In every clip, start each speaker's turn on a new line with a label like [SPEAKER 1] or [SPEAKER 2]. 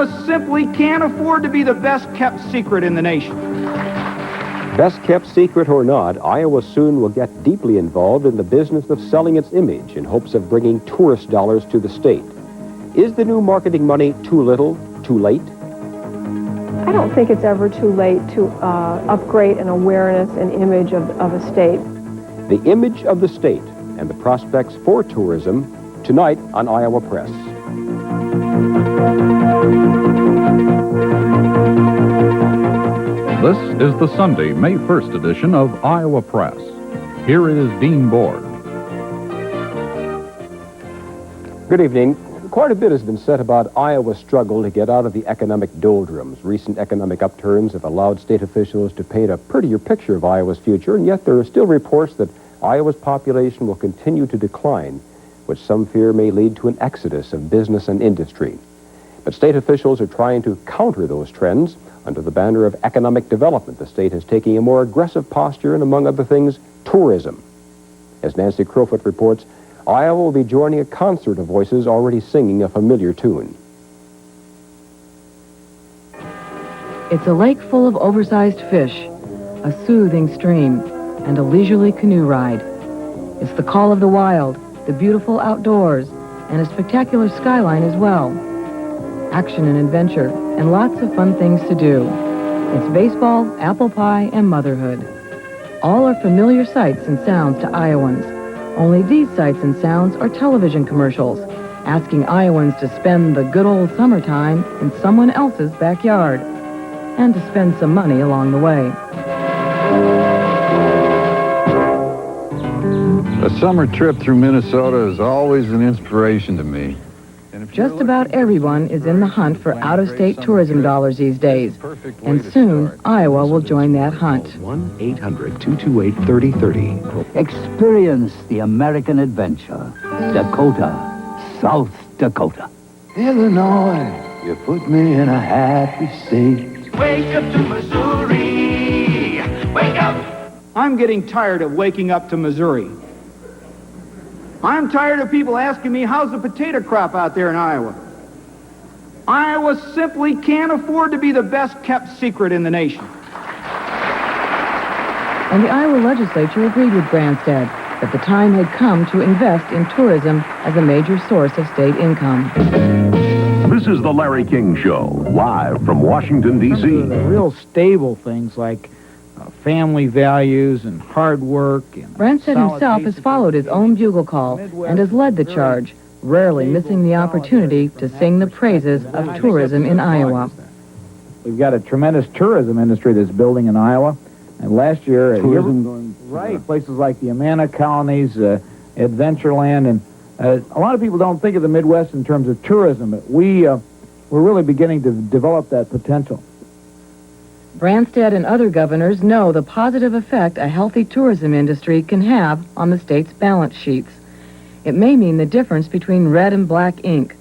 [SPEAKER 1] Iowa simply can't afford to be the best-kept secret in the nation.
[SPEAKER 2] Best kept secret or not, Iowa soon will get deeply involved in the business of selling its image in hopes of bringing tourist dollars to the state. Is the new marketing money too little, too late?
[SPEAKER 3] I don't think it's ever too late to upgrade an awareness and image of a state.
[SPEAKER 2] The image of the state and the prospects for tourism tonight on Iowa Press.
[SPEAKER 4] This is the Sunday, May 1st edition of Iowa Press. Here is Dean Borg.
[SPEAKER 2] Good evening. Quite a bit has been said about Iowa's struggle to get out of the economic doldrums. Recent economic upturns have allowed state officials to paint a prettier picture of Iowa's future, and yet there are still reports that Iowa's population will continue to decline, which some fear may lead to an exodus of business and industry. But state officials are trying to counter those trends. Under the banner of economic development, the state is taking a more aggressive posture and, among other things, tourism. As Nancy Crowfoot reports, Iowa will be joining a concert of voices already singing a familiar tune.
[SPEAKER 5] It's a lake full of oversized fish, a soothing stream, and a leisurely canoe ride. It's the call of the wild, the beautiful outdoors, and a spectacular skyline as well. Action and adventure, and lots of fun things to do. It's baseball, apple pie, and motherhood. All are familiar sights and sounds to Iowans. Only these sights and sounds are television commercials, asking Iowans to spend the good old summertime in someone else's backyard, and to spend some money along the way.
[SPEAKER 6] A summer trip through Minnesota is always an inspiration to me.
[SPEAKER 5] Just about everyone is in the hunt for out-of-state tourism dollars these days, and soon Iowa will join that hunt.
[SPEAKER 7] 1-800-228-3030. Experience the American adventure. Dakota, South Dakota.
[SPEAKER 8] Illinois, you put me in a happy state.
[SPEAKER 1] Wake up to Missouri. Wake up. I'm getting tired of waking up to Missouri. I'm tired of people asking me, how's the potato crop out there in Iowa? Iowa simply can't afford to be the best-kept secret in the nation.
[SPEAKER 5] And the Iowa legislature agreed with Branstad that the time had come to invest in tourism as a major source of state income.
[SPEAKER 9] This is the Larry King Show, live from Washington, D.C.
[SPEAKER 1] The real stable things like family values and hard work.
[SPEAKER 5] Branstad himself has followed his own bugle call and has led the charge, rarely missing the opportunity to sing the praises of tourism in Iowa.
[SPEAKER 1] We've got a tremendous tourism industry that's building in Iowa. And last year, places like the Amana colonies, Adventureland, and a lot of people don't think of the Midwest in terms of tourism, but we're really beginning to develop that potential.
[SPEAKER 5] Branstad and other governors know the positive effect a healthy tourism industry can have on the state's balance sheets. It may mean the difference between red and black ink.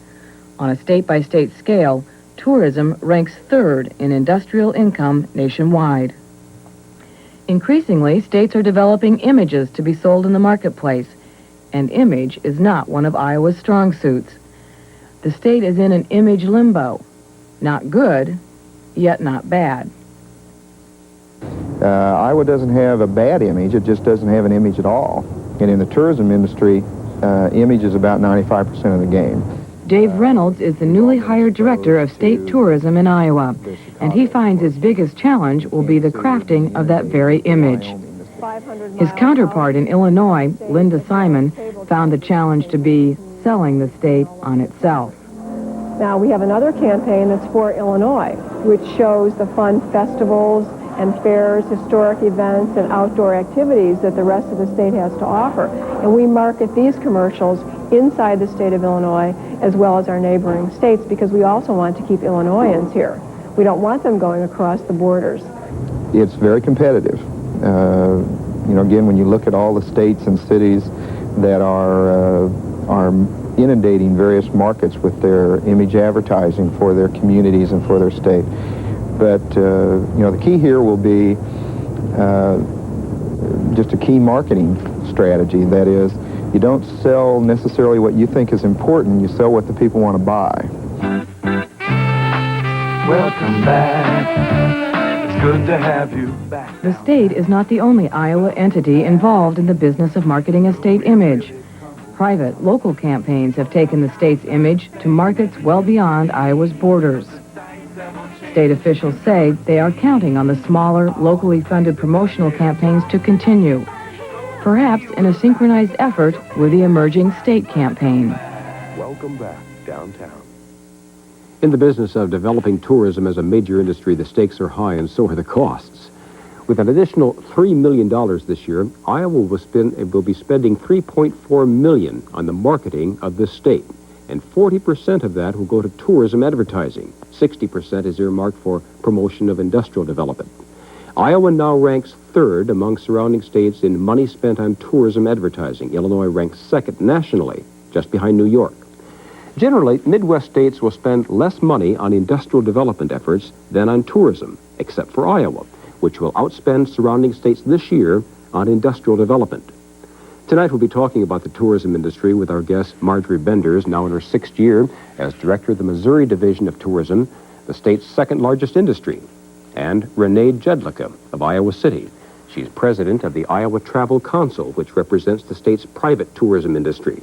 [SPEAKER 5] On a state-by-state scale, tourism ranks third in industrial income nationwide. Increasingly, states are developing images to be sold in the marketplace, and image is not one of Iowa's strong suits. The state is in an image limbo. Not good, yet not bad.
[SPEAKER 10] Iowa doesn't have a bad image, it just doesn't have an image at all. And in the tourism industry, image is about 95% of the game.
[SPEAKER 5] Dave Reynolds is the newly hired director of state tourism in Iowa, and he finds his biggest challenge will be the crafting of that very image. His counterpart in Illinois, Linda Simon, found the challenge to be selling the state on itself.
[SPEAKER 3] Now, we have another campaign that's for Illinois, which shows the fun festivals and fairs, historic events, and outdoor activities that the rest of the state has to offer. And we market these commercials inside the state of Illinois as well as our neighboring states because we also want to keep Illinoisans here. We don't want them going across the borders.
[SPEAKER 10] It's very competitive. Again, when you look at all the states and cities that are inundating various markets with their image advertising for their communities and for their state. But, the key here will be just a key marketing strategy. That is, you don't sell necessarily what you think is important, you sell what the people want to buy.
[SPEAKER 8] Welcome back. It's good to have you back.
[SPEAKER 5] The state is not the only Iowa entity involved in the business of marketing a state image. Private, local campaigns have taken the state's image to markets well beyond Iowa's borders. State officials say they are counting on the smaller, locally funded promotional campaigns to continue, perhaps in a synchronized effort with the emerging state campaign.
[SPEAKER 9] Welcome back downtown.
[SPEAKER 2] In the business of developing tourism as a major industry, the stakes are high and so are the costs. With an additional $3 million this year, Iowa will be spending $3.4 million on the marketing of this state, and 40% of that will go to tourism advertising. 60% is earmarked for promotion of industrial development. Iowa now ranks third among surrounding states in money spent on tourism advertising. Illinois ranks second nationally, just behind New York. Generally, Midwest states will spend less money on industrial development efforts than on tourism, except for Iowa, which will outspend surrounding states this year on industrial development. Tonight we'll be talking about the tourism industry with our guest Marjorie Beenders, now in her 6th year as director of the Missouri Division of Tourism, the state's second largest industry, and Rene Jedlicka of Iowa City. She's president of the Iowa Travel Council, which represents the state's private tourism industry.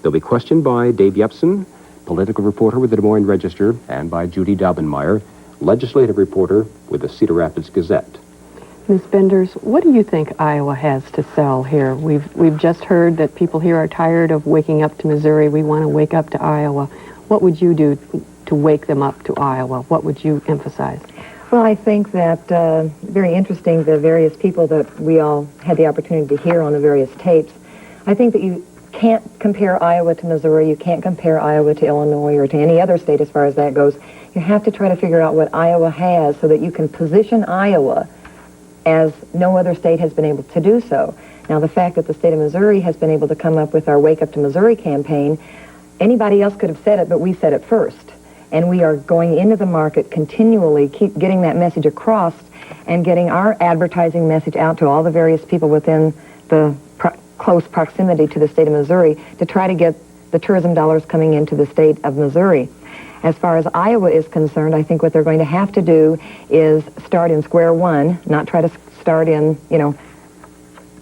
[SPEAKER 2] They'll be questioned by Dave Yepsen, political reporter with the Des Moines Register, and by Judy Daubenmier, legislative reporter with the Cedar Rapids Gazette.
[SPEAKER 3] Ms. Beenders, what do you think Iowa has to sell here? We've just heard that people here are tired of waking up to Missouri. We want to wake up to Iowa. What would you do to wake them up to Iowa? What would you emphasize?
[SPEAKER 11] Well, I think that very interesting, the various people that we all had the opportunity to hear on the various tapes. I think that you can't compare Iowa to Missouri. You can't compare Iowa to Illinois or to any other state as far as that goes. You have to try to figure out what Iowa has so that you can position Iowa as no other state has been able to do so. Now, the fact that the state of Missouri has been able to come up with our Wake Up to Missouri campaign, anybody else could have said it, but we said it first. And we are going into the market continually, keep getting that message across and getting our advertising message out to all the various people within the close proximity to the state of Missouri to try to get the tourism dollars coming into the state of Missouri. As far as Iowa is concerned, I think what they're going to have to do is start in square one, not try to start in,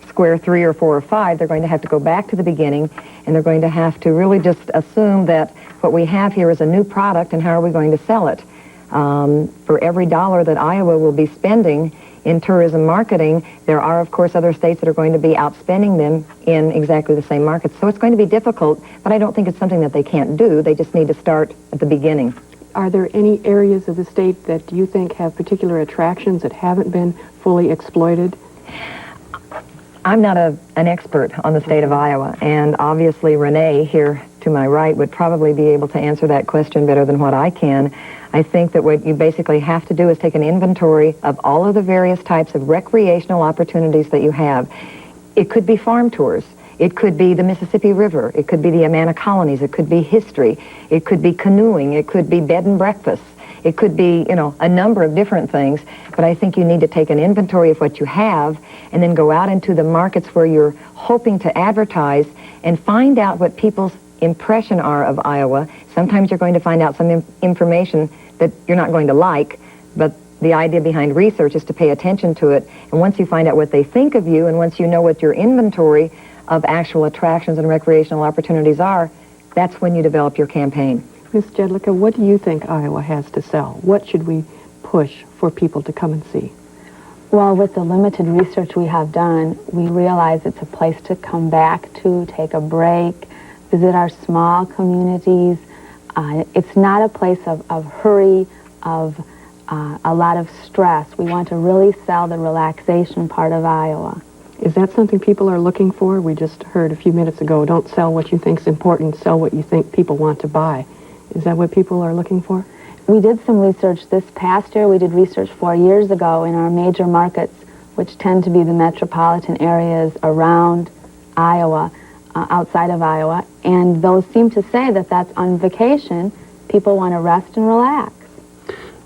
[SPEAKER 11] square 3 or 4 or 5. They're going to have to go back to the beginning, and they're going to have to really just assume that what we have here is a new product, and how are we going to sell it? For every dollar that Iowa will be spending in tourism marketing, there are, of course, other states that are going to be outspending them in exactly the same markets. So it's going to be difficult, but I don't think it's something that they can't do. They just need to start at the beginning.
[SPEAKER 3] Are there any areas of the state that you think have particular attractions that haven't been fully exploited?
[SPEAKER 11] I'm not an expert on the state of Iowa, and obviously Rene here to my right would probably be able to answer that question better than what I can. I think that what you basically have to do is take an inventory of all of the various types of recreational opportunities that you have. It could be farm tours. It could be the Mississippi River. It could be the Amana colonies. It could be history. It could be canoeing. It could be bed and breakfasts. It could be, a number of different things. But I think you need to take an inventory of what you have and then go out into the markets where you're hoping to advertise and find out what people's impression are of Iowa. Sometimes you're going to find out some information that you're not going to like, but the idea behind research is to pay attention to it. And once you find out what they think of you, and once you know what your inventory of actual attractions and recreational opportunities are, that's when you develop your campaign.
[SPEAKER 3] Ms. Jedlicka, what do you think Iowa has to sell? What should we push for people to come and see?
[SPEAKER 12] Well, with the limited research we have done, we realize it's a place to come back to, take a break, visit our small communities. It's not a place of hurry, of a lot of stress. We want to really sell the relaxation part of Iowa.
[SPEAKER 3] Is that something people are looking for? We just heard a few minutes ago, don't sell what you think's important, sell what you think people want to buy. Is that what people are looking for?
[SPEAKER 12] We did some research this past year. We did research 4 years ago in our major markets, which tend to be the metropolitan areas around Iowa, outside of Iowa, and those seem to say that that's on vacation. People want to rest and relax.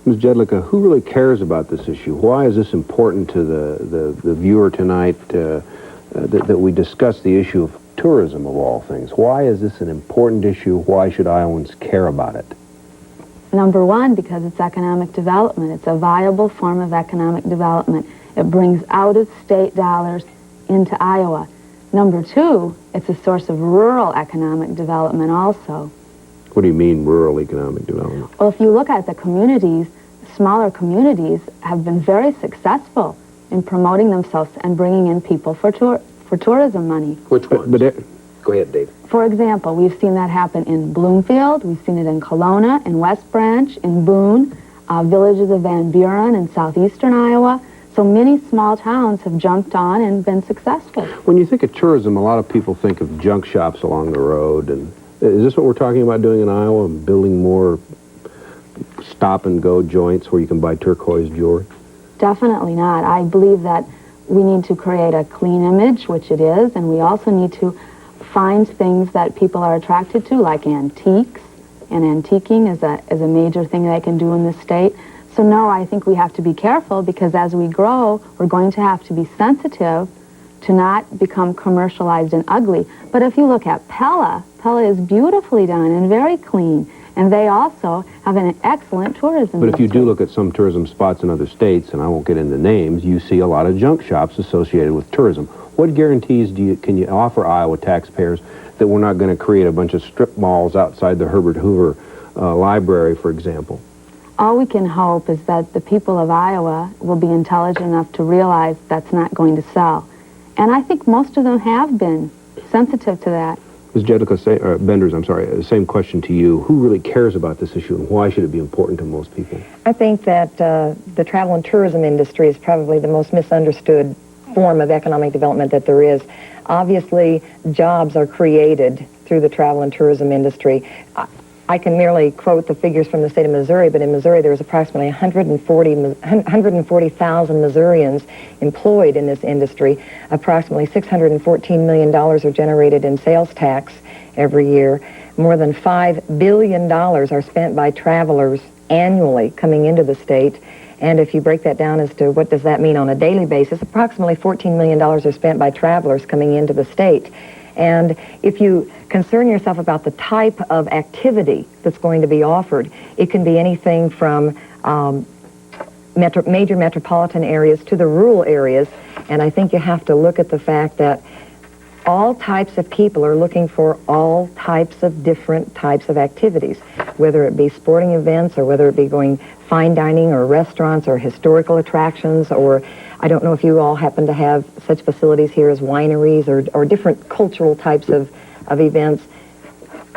[SPEAKER 2] Ms. Jedlicka, who really cares about this issue? Why is this important to the viewer tonight that we discuss the issue of tourism of all things? Why is this an important issue? Why should Iowans care about it?
[SPEAKER 12] Number one, because it's economic development. It's a viable form of economic development. It brings out-of-state dollars into Iowa. Number two, it's a source of rural economic development also.
[SPEAKER 2] What do you mean, rural economic development?
[SPEAKER 12] Well, if you look at the communities, smaller communities have been very successful in promoting themselves and bringing in people for tourism money.
[SPEAKER 2] Which ones? Go ahead, Dave.
[SPEAKER 12] For example, we've seen that happen in Bloomfield, we've seen it in Kelowna, in West Branch, in Boone, villages of Van Buren in southeastern Iowa. So many small towns have jumped on and been successful.
[SPEAKER 2] When you think of tourism, a lot of people think of junk shops along the road. And is this what we're talking about doing in Iowa, building more stop-and-go joints where you can buy turquoise jewelry?
[SPEAKER 12] Definitely not. I believe that we need to create a clean image, which it is, and we also need to find things that people are attracted to, like antiques, and antiquing is a major thing they can do in this state. So no, I think we have to be careful, because as we grow, we're going to have to be sensitive to not become commercialized and ugly. But if you look at Pella is beautifully done and very clean, and they also have an excellent tourism
[SPEAKER 2] But if you do
[SPEAKER 12] industry.
[SPEAKER 2] look at some tourism spots in other states, and I won't get into names, you see a lot of junk shops associated with tourism. What guarantees can you offer Iowa taxpayers that we're not going to create a bunch of strip malls outside the Herbert Hoover Library, for example?
[SPEAKER 12] All we can hope is that the people of Iowa will be intelligent enough to realize that's not going to sell. And I think most of them have been sensitive to that.
[SPEAKER 2] Ms. Jedlicka, Beenders, I'm sorry, the same question to you. Who really cares about this issue, and why should it be important to most people?
[SPEAKER 11] I think that the travel and tourism industry is probably the most misunderstood form of economic development that there is. Obviously, jobs are created through the travel and tourism industry. I can merely quote the figures from the state of Missouri, but in Missouri there was approximately 140,000 Missourians employed in this industry. Approximately $614 million are generated in sales tax every year. More than $5 billion are spent by travelers annually coming into the state. And if you break that down as to what does that mean on a daily basis, approximately $14 million are spent by travelers coming into the state. And if you concern yourself about the type of activity that's going to be offered, it can be anything from major metropolitan areas to the rural areas. And I think you have to look at the fact that all types of people are looking for all types of different types of activities, whether it be sporting events or whether it be going fine dining or restaurants or historical attractions, or I don't know if you all happen to have such facilities here as wineries or different cultural types of events.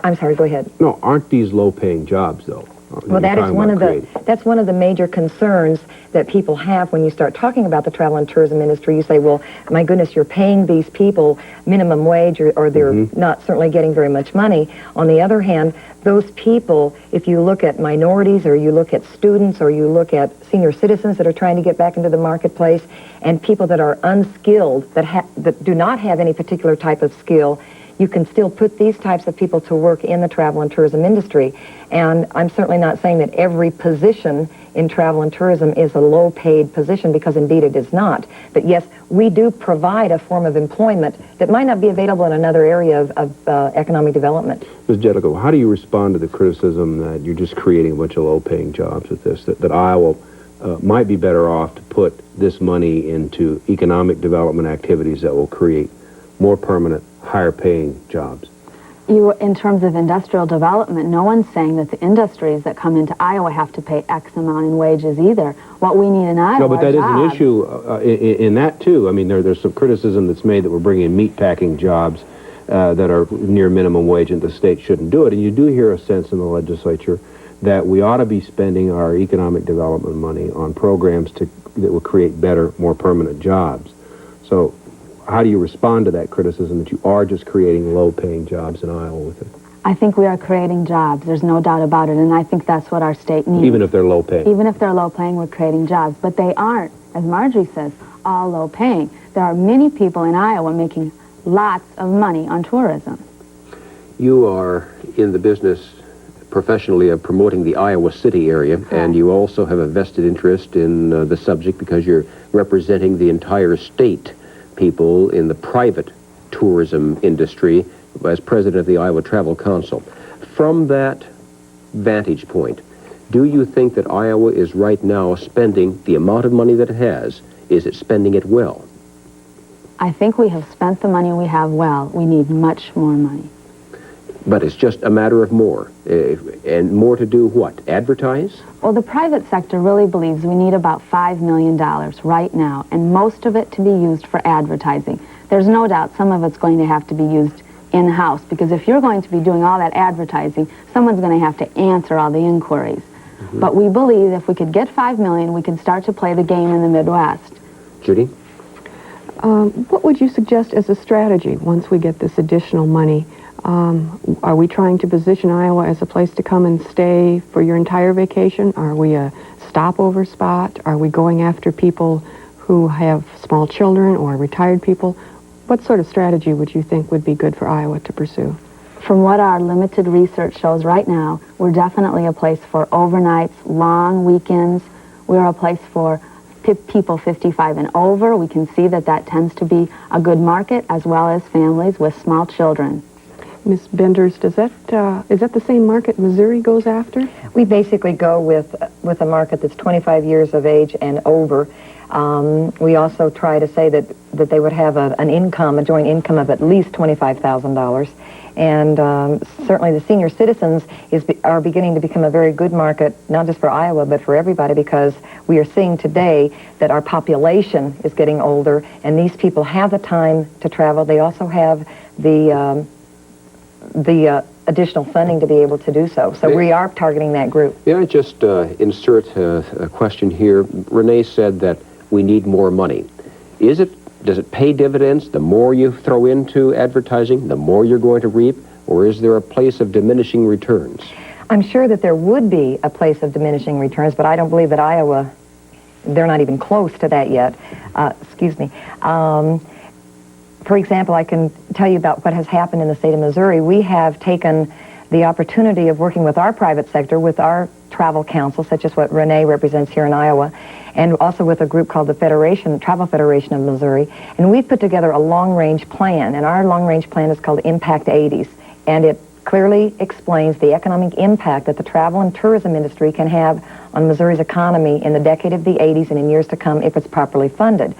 [SPEAKER 11] I'm sorry, go ahead.
[SPEAKER 2] No, aren't these low-paying jobs, though?
[SPEAKER 11] Well, that's one of the major concerns that people have when you start talking about the travel and tourism industry. You say, well, my goodness, you're paying these people minimum wage or they're not certainly getting very much money. On the other hand, those people, if you look at minorities or you look at students or you look at senior citizens that are trying to get back into the marketplace and people that are unskilled, that do not have any particular type of skill, you can still put these types of people to work in the travel and tourism industry. And I'm certainly not saying that every position in travel and tourism is a low-paid position, because indeed it is not. But yes, we do provide a form of employment that might not be available in another area of economic development.
[SPEAKER 2] Ms. Jedlicka, how do you respond to the criticism that you're just creating a bunch of low-paying jobs with this, that Iowa might be better off to put this money into economic development activities that will create more permanent, higher-paying jobs?
[SPEAKER 12] In terms of industrial development, no one's saying that the industries that come into Iowa have to pay X amount in wages either. What we need in Iowa
[SPEAKER 2] No, but that is
[SPEAKER 12] jobs.
[SPEAKER 2] an issue in that, too. I mean, there's some criticism that's made that we're bringing in meat-packing jobs that are near minimum wage, and the state shouldn't do it. And you do hear a sense in the legislature that we ought to be spending our economic development money on programs that will create better, more permanent jobs. So how do you respond to that criticism that you are just creating low-paying jobs in Iowa with it?
[SPEAKER 12] I think we are creating jobs. There's no doubt about it, and I think that's what our state needs.
[SPEAKER 2] Even if they're low-paying?
[SPEAKER 12] Even if they're low-paying, we're creating jobs. But they aren't, as Marjorie says, all low-paying. There are many people in Iowa making lots of money on tourism.
[SPEAKER 13] You are in the business professionally of promoting the Iowa City area, and you also have a vested interest in the subject because you're representing the entire state people in the private tourism industry as president of the Iowa Travel Council. From that vantage point, Do you think that Iowa is right now spending the amount of money that it has? Is it spending it well?
[SPEAKER 12] I think we have spent the money we have well. We need much more money.
[SPEAKER 13] But it's just a matter of more. And more to do what? Advertise?
[SPEAKER 12] Well, the private sector really believes we need about $5 million right now, and most of it to be used for advertising. There's no doubt some of it's going to have to be used in-house, because if you're going to be doing all that advertising, someone's going to have to answer all the inquiries. Mm-hmm. But we believe if we could get $5 million, we could start to play the game in the Midwest.
[SPEAKER 13] Judy?
[SPEAKER 3] What would you suggest as a strategy once we get this additional money? Are we trying to position Iowa as a place to come and stay for your entire vacation? Are we a stopover spot? Are we going after people who have small children or retired people? What sort of strategy would you think would be good for Iowa to pursue?
[SPEAKER 12] From what our limited research shows right now, we're definitely a place for overnights, long weekends. We're a place for people 55 and over. We can see that that tends to be a good market, as well as families with small children.
[SPEAKER 3] Ms. Beenders, is that the same market Missouri goes after?
[SPEAKER 11] We basically go with a market that's 25 years of age and over. We also try to say that they would have a joint income of at least $25,000. And certainly the senior citizens are beginning to become a very good market, not just for Iowa, but for everybody, because we are seeing today that our population is getting older, and these people have the time to travel. They also have the additional funding to be able to do so. So we are targeting that group.
[SPEAKER 13] May I just insert a question here? Rene said that we need more money. Does it pay dividends? The more you throw into advertising, the more you're going to reap? Or is there a place of diminishing returns?
[SPEAKER 11] I'm sure that there would be a place of diminishing returns, but I don't believe that Iowa, they're not even close to that yet. Excuse me. For example, I can tell you about what has happened in the state of Missouri. We have taken the opportunity of working with our private sector, with our travel council, such as what Rene represents here in Iowa, and also with a group called the Travel Federation of Missouri. And we've put together a long-range plan, and our long-range plan is called Impact 80s. And it clearly explains the economic impact that the travel and tourism industry can have on Missouri's economy in the decade of the 80s and in years to come if it's properly funded.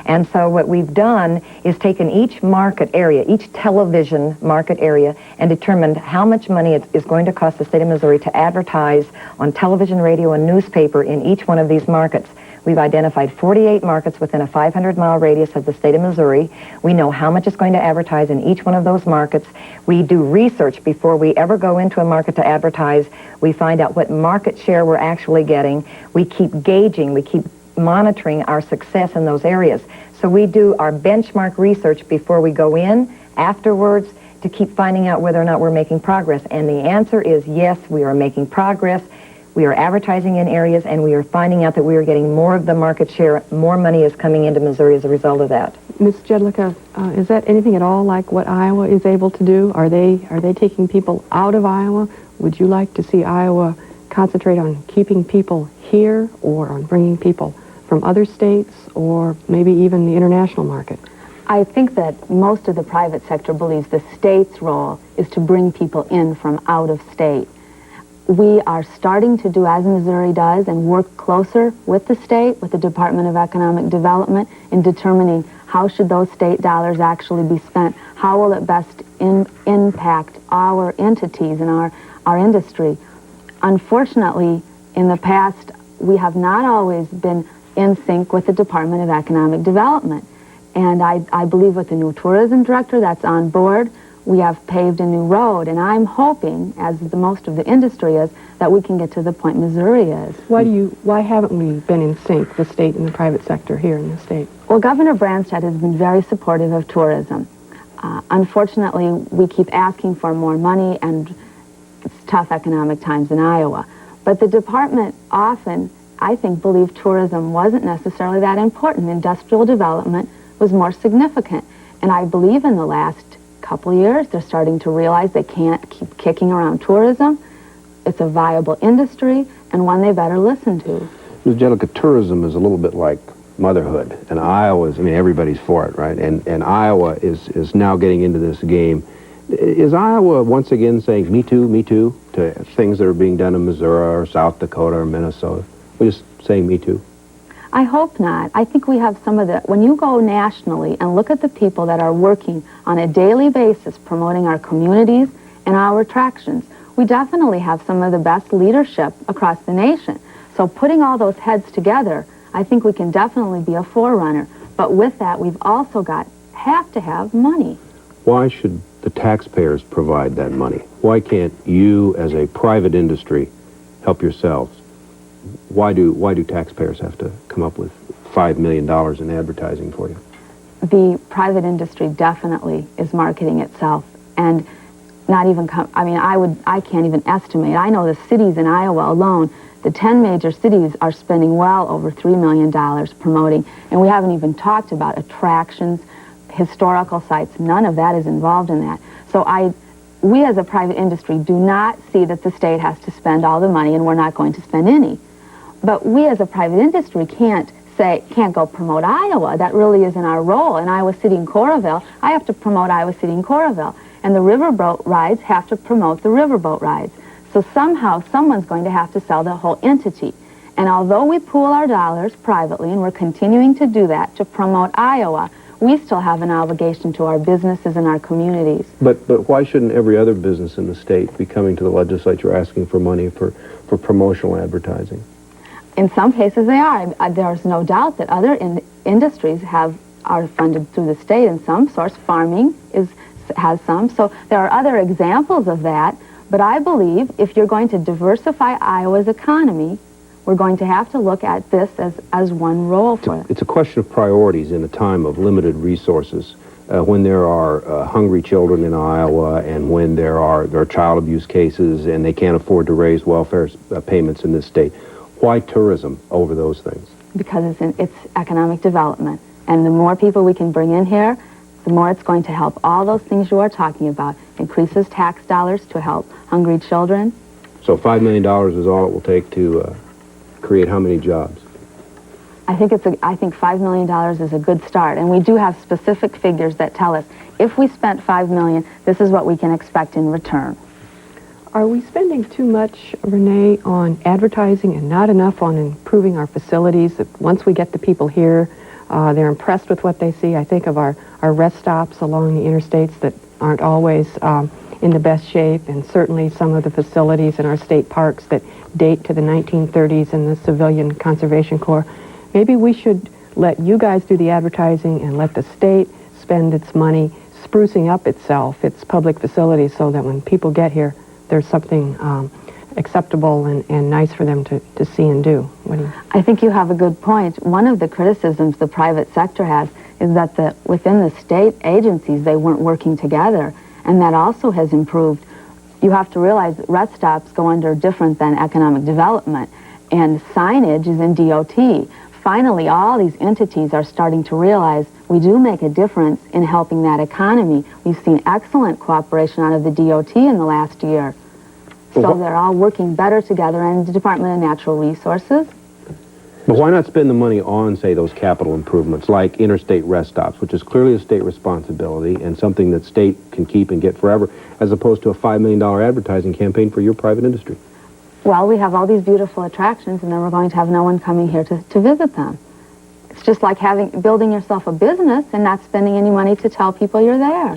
[SPEAKER 11] And so what we've done is taken each market area, each television market area, and determined how much money it is going to cost the state of Missouri to advertise on television, radio, and newspaper in each one of these markets. We've identified 48 markets within a 500-mile radius of the state of Missouri. We know how much it's going to advertise in each one of those markets. We do research before we ever go into a market to advertise. We find out what market share we're actually getting. We keep gauging, we keep monitoring our success in those areas. So we do our benchmark research before we go in, afterwards, to keep finding out whether or not we're making progress. And the answer is yes, we are making progress. We are advertising in areas, and we are finding out that we are getting more of the market share. More money is coming into Missouri as a result of that.
[SPEAKER 3] Ms. Jedlicka, is that anything at all like what Iowa is able to do? Are they taking people out of Iowa? Would you like to see Iowa concentrate on keeping people here, or on bringing people from other states, or maybe even the international market?
[SPEAKER 12] I think that most of the private sector believes the state's role is to bring people in from out of state. We are starting to do as Missouri does and work closer with the state, with the Department of Economic Development, in determining how should those state dollars actually be spent, how will it best impact our entities and our industry. Unfortunately, in the past, we have not always been in sync with the Department of Economic Development. And I believe with the new tourism director that's on board, we have paved a new road. And I'm hoping, as the most of the industry is, that we can get to the point Missouri is.
[SPEAKER 3] Why haven't we been in sync, the state and the private sector here in the state?
[SPEAKER 12] Well, Governor Branstad has been very supportive of tourism. Unfortunately, we keep asking for more money, and it's tough economic times in Iowa. But the department often, I think, believed tourism wasn't necessarily that important. Industrial development was more significant. And I believe in the last couple years, they're starting to realize they can't keep kicking around tourism. It's a viable industry, and one they better listen to.
[SPEAKER 14] Ms. Jedlicka, tourism is a little bit like motherhood, and everybody's for it, right? And Iowa is now getting into this game. Is Iowa once again saying me too to things that are being done in Missouri or South Dakota or Minnesota? We're just saying me too?
[SPEAKER 12] I hope not. I think we have some of the, when you go nationally and look at the people that are working on a daily basis promoting our communities and our attractions, we definitely have some of the best leadership across the nation. So putting all those heads together, I think we can definitely be a forerunner. But with that, we've also have to have money.
[SPEAKER 14] Why should the taxpayers provide that money? Why can't you, as a private industry, help yourselves? Why do taxpayers have to come up with $5 million in advertising for you?
[SPEAKER 12] The private industry definitely is marketing itself, and not even I can't even estimate. I know the cities in Iowa alone, the 10 major cities are spending well over $3 million promoting, and we haven't even talked about attractions, historical sites. None of that is involved in that. So we as a private industry do not see that the state has to spend all the money, and we're not going to spend any. But we as a private industry can't go promote Iowa. That really isn't our role. In Iowa City and Coralville, I have to promote Iowa City and Coralville. And the riverboat rides have to promote the riverboat rides. So somehow someone's going to have to sell the whole entity. And although we pool our dollars privately, and we're continuing to do that to promote Iowa, we still have an obligation to our businesses and our communities.
[SPEAKER 14] But why shouldn't every other business in the state be coming to the legislature asking for money for promotional advertising?
[SPEAKER 12] In some cases they are. There's no doubt that other industries are funded through the state in some source. Farming has some. So there are other examples of that. But I believe if you're going to diversify Iowa's economy, we're going to have to look at this as one role for it.
[SPEAKER 14] It's a question of priorities in a time of limited resources. When there are hungry children in Iowa, and when there are child abuse cases, and they can't afford to raise welfare payments in this state. Why tourism over those things? Because
[SPEAKER 12] it's economic development. And the more people we can bring in here, the more it's going to help all those things you are talking about. Increases tax dollars to help hungry children.
[SPEAKER 14] So $5 million is all it will take to create how many jobs?
[SPEAKER 12] I think $5 million is a good start. And we do have specific figures that tell us if we spent $5 million, this is what we can expect in return.
[SPEAKER 3] Are we spending too much, Rene, on advertising and not enough on improving our facilities? That once we get the people here, they're impressed with what they see. I think of our rest stops along the interstates that aren't always in the best shape, and certainly some of the facilities in our state parks that date to the 1930s and the Civilian Conservation Corps. Maybe we should let you guys do the advertising and let the state spend its money sprucing up itself, its public facilities, so that when people get here, there's something acceptable and nice for them to see and do. What do you?
[SPEAKER 12] I think you have a good point. One of the criticisms the private sector has is that within the state agencies, they weren't working together, and that also has improved. You have to realize that rest stops go under different than economic development, and signage is in DOT. Finally, all these entities are starting to realize we do make a difference in helping that economy. We've seen excellent cooperation out of the DOT in the last year. So they're all working better together, and the Department of Natural Resources.
[SPEAKER 14] But why not spend the money on, say, those capital improvements, like interstate rest stops, which is clearly a state responsibility and something that state can keep and get forever, as opposed to a $5 million advertising campaign for your private industry?
[SPEAKER 12] Well, we have all these beautiful attractions, and then we're going to have no one coming here to visit them. It's just like building yourself a business and not spending any money to tell people you're there.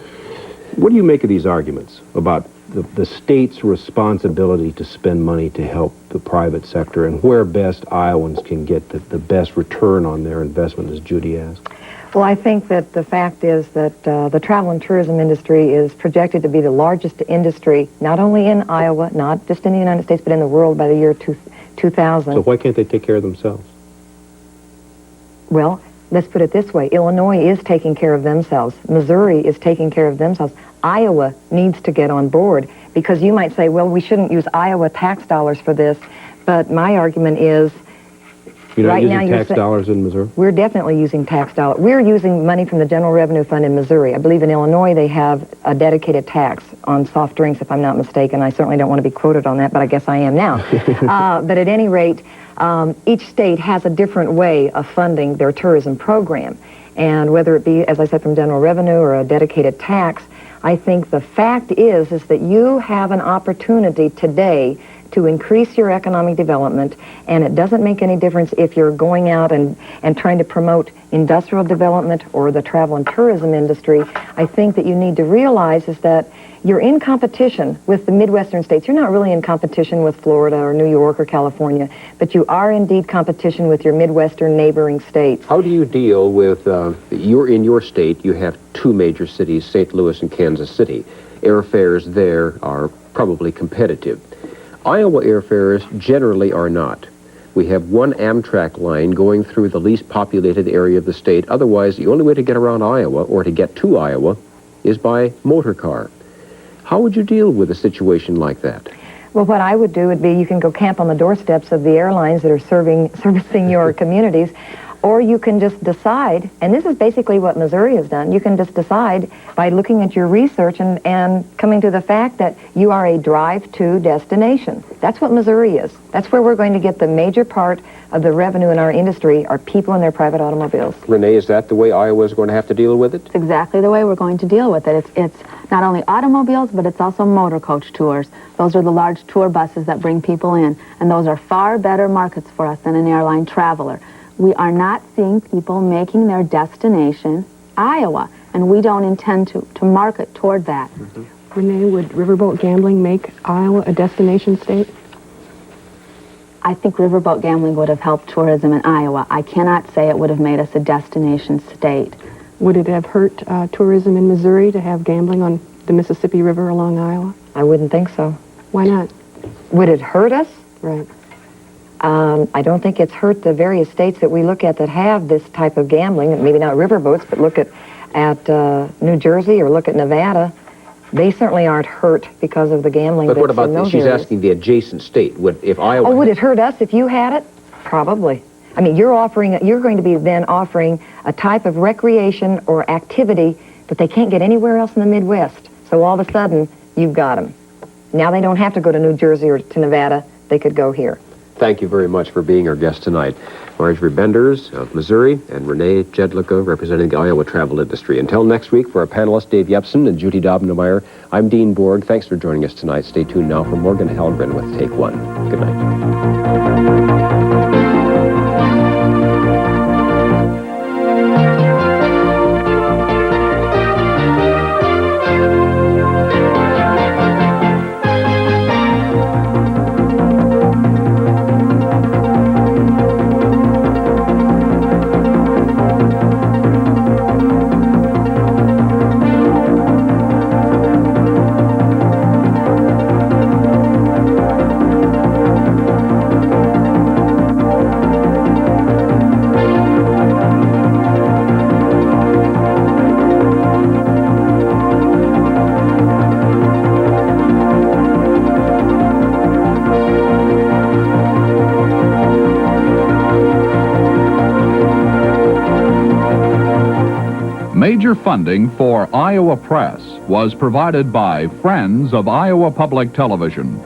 [SPEAKER 14] What do you make of these arguments about the state's responsibility to spend money to help the private sector, and where best Iowans can get the best return on their investment, as Judy asked?
[SPEAKER 11] Well, I think that the fact is that the travel and tourism industry is projected to be the largest industry, not only in Iowa, not just in the United States, but in the world by the year 2000.
[SPEAKER 14] So why can't they take care of themselves?
[SPEAKER 11] Well, let's put it this way. Illinois is taking care of themselves. Missouri is taking care of themselves. Iowa needs to get on board, because you might say, well, we shouldn't use Iowa tax dollars for this, but my argument is
[SPEAKER 14] You're not
[SPEAKER 11] right
[SPEAKER 14] using
[SPEAKER 11] now
[SPEAKER 14] tax dollars in Missouri?
[SPEAKER 11] We're definitely using tax dollars. We're using money from the General Revenue Fund in Missouri. I believe in Illinois they have a dedicated tax on soft drinks, if I'm not mistaken. I certainly don't want to be quoted on that, but I guess I am now. But at any rate, each state has a different way of funding their tourism program. And whether it be, as I said, from general revenue or a dedicated tax, I think the fact is that you have an opportunity today to increase your economic development, and it doesn't make any difference if you're going out and trying to promote industrial development or the travel and tourism industry. I think that you need to realize is that you're in competition with the Midwestern states. You're not really in competition with Florida or New York or California, but you are indeed competition with your Midwestern neighboring states.
[SPEAKER 13] How do you deal with, in your state, you have two major cities, St. Louis and Kansas City. Airfares there are probably competitive. Iowa airfares generally are not. We have one Amtrak line going through the least populated area of the state. Otherwise, the only way to get around Iowa or to get to Iowa is by motor car. How would you deal with a situation like that?
[SPEAKER 11] Well, what I would do would be you can go camp on the doorsteps of the airlines that are servicing your communities, or you can just decide, and this is basically what Missouri has done, you can just decide by looking at your research and coming to the fact that you are a drive-to destination. That's what Missouri is. That's where we're going to get the major part of the revenue in our industry, are people in their private automobiles.
[SPEAKER 13] Renee, is that the way Iowa is going to have to deal with it?
[SPEAKER 12] It's exactly the way we're going to deal with it. It's not only automobiles, but it's also motor coach tours. Those are the large tour buses that bring people in, and those are far better markets for us than an airline traveler. We are not seeing people making their destination Iowa, and we don't intend to market toward that.
[SPEAKER 3] Rene, would riverboat gambling make Iowa a destination state?
[SPEAKER 12] I think riverboat gambling would have helped tourism in Iowa. I cannot say it would have made us a destination state.
[SPEAKER 3] Would it have hurt tourism in Missouri to have gambling on the Mississippi River along Iowa?
[SPEAKER 11] I wouldn't think so.
[SPEAKER 3] Why not?
[SPEAKER 11] Would it hurt us?
[SPEAKER 3] Right.
[SPEAKER 11] I don't think it's hurt the various states that we look at that have this type of gambling, maybe not riverboats, but look at New Jersey or look at Nevada. They certainly aren't hurt because of the gambling.
[SPEAKER 13] But what
[SPEAKER 11] that's in
[SPEAKER 13] about,
[SPEAKER 11] those
[SPEAKER 13] she's
[SPEAKER 11] areas.
[SPEAKER 13] asking the adjacent state. If Iowa...
[SPEAKER 11] Oh, would it hurt us if you had it? Probably. I mean, you're going to be then offering a type of recreation or activity that they can't get anywhere else in the Midwest. So all of a sudden, you've got them. Now they don't have to go to New Jersey or to Nevada. They could go here.
[SPEAKER 13] Thank you very much for being our guest tonight. Marjorie Beenders of Missouri and Rene Jedlicka representing the Iowa travel industry. Until next week, for our panelists Dave Yepsen and Judy Daubenmier, I'm Dean Borg. Thanks for joining us tonight. Stay tuned now for Morgan Hellgren with Take One. Good night.
[SPEAKER 4] Major funding for Iowa Press was provided by Friends of Iowa Public Television.